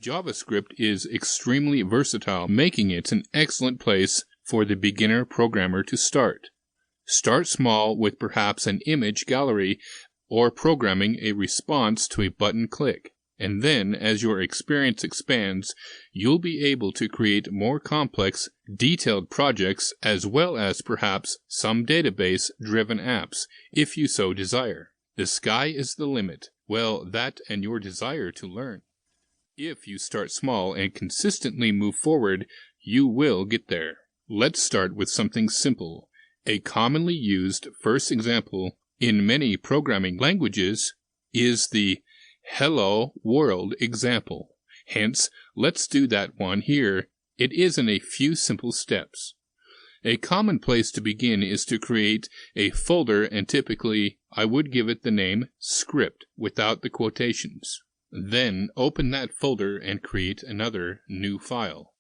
JavaScript is extremely versatile, making it an excellent place for the beginner programmer to start. Start small with perhaps an image gallery or programming a response to a button click. And then, as your experience expands, you'll be able to create more complex, detailed projects as well as perhaps some database-driven apps, if you so desire. The sky is the limit. Well, that and your desire to learn. If you start small and consistently move forward, you will get there. Let's start with something simple. A commonly used first example in many programming languages is the Hello World example. Hence, let's do that one here. It is in a few simple steps. A common place to begin is to create a folder, and typically I would give it the name script without the quotations. Then open that folder and create another new file.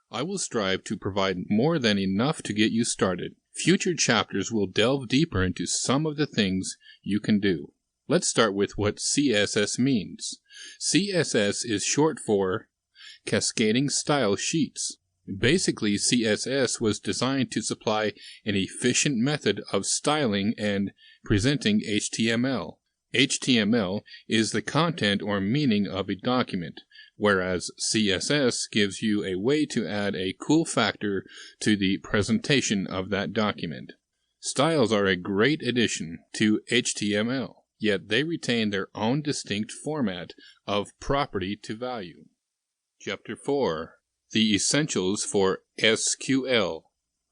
I will strive to provide more than enough to get you started. Future chapters will delve deeper into some of the things you can do. Let's start with what CSS means. CSS is short for Cascading Style Sheets. Basically, CSS was designed to supply an efficient method of styling and presenting HTML. HTML is the content or meaning of a document, whereas CSS gives you a way to add a cool factor to the presentation of that document. Styles are a great addition to HTML, yet they retain their own distinct format of property to value. Chapter 4. The Essentials for SQL.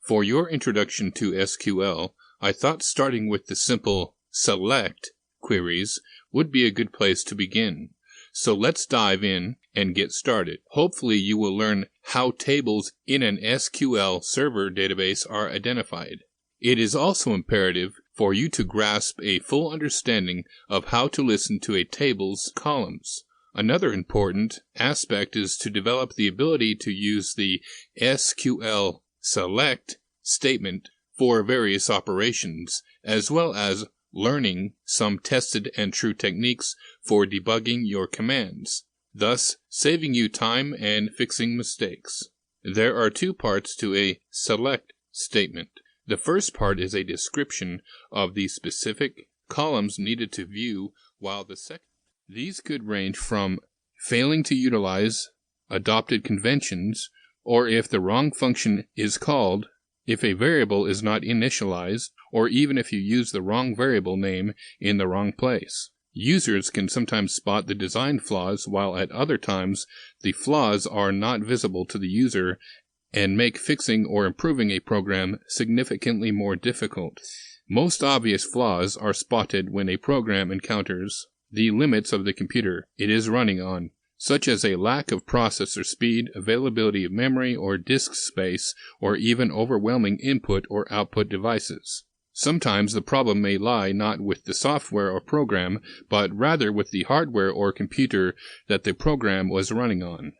For your introduction to SQL, I thought starting with the simple select queries would be a good place to begin. So let's dive in and get started. Hopefully you will learn how tables in an SQL Server database are identified. It is also imperative for you to grasp a full understanding of how to listen to a table's columns. Another important aspect is to develop the ability to use the SQL select statement for various operations, as well as learning some tested and true techniques for debugging your commands, thus saving you time and fixing mistakes. There are two parts to a select statement. The first part is a description of the specific columns needed to view, while the second. These could range from failing to utilize adopted conventions, or if the wrong function is called, if a variable is not initialized, or even if you use the wrong variable name in the wrong place. Users can sometimes spot the design flaws, while at other times the flaws are not visible to the user and make fixing or improving a program significantly more difficult. Most obvious flaws are spotted when a program encounters the limits of the computer it is running on, such as a lack of processor speed, availability of memory or disk space, or even overwhelming input or output devices. Sometimes the problem may lie not with the software or program, but rather with the hardware or computer that the program was running on.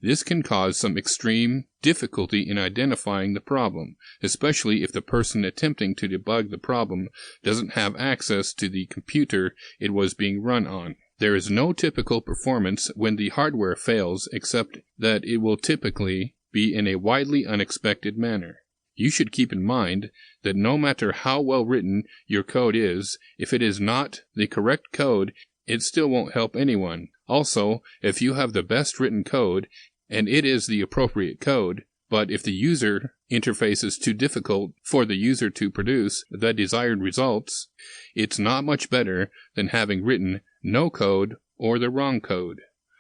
This can cause some extreme difficulty in identifying the problem, especially if the person attempting to debug the problem doesn't have access to the computer it was being run on. There is no typical performance when the hardware fails, except that it will typically be in a widely unexpected manner. You should keep in mind that no matter how well written your code is, if it is not the correct code, it still won't help anyone. Also, if you have the best written code, and it is the appropriate code, but if the user interface is too difficult for the user to produce the desired results, it's not much better than having written no code or the wrong code.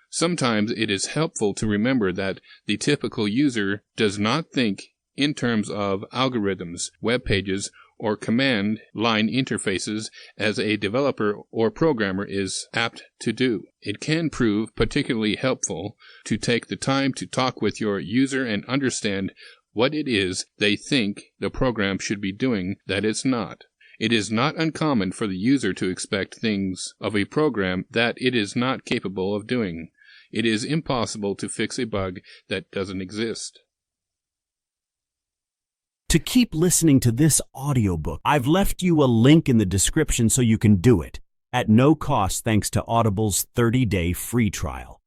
Sometimes it is helpful to remember that the typical user does not think in terms of algorithms, web pages, or command line interfaces as a developer or programmer is apt to do. It can prove particularly helpful to take the time to talk with your user and understand what it is they think the program should be doing that it's not. It is not uncommon for the user to expect things of a program that it is not capable of doing. It is impossible to fix a bug that doesn't exist. To keep listening to this audiobook, I've left you a link in the description so you can do it at no cost thanks to Audible's 30-day free trial.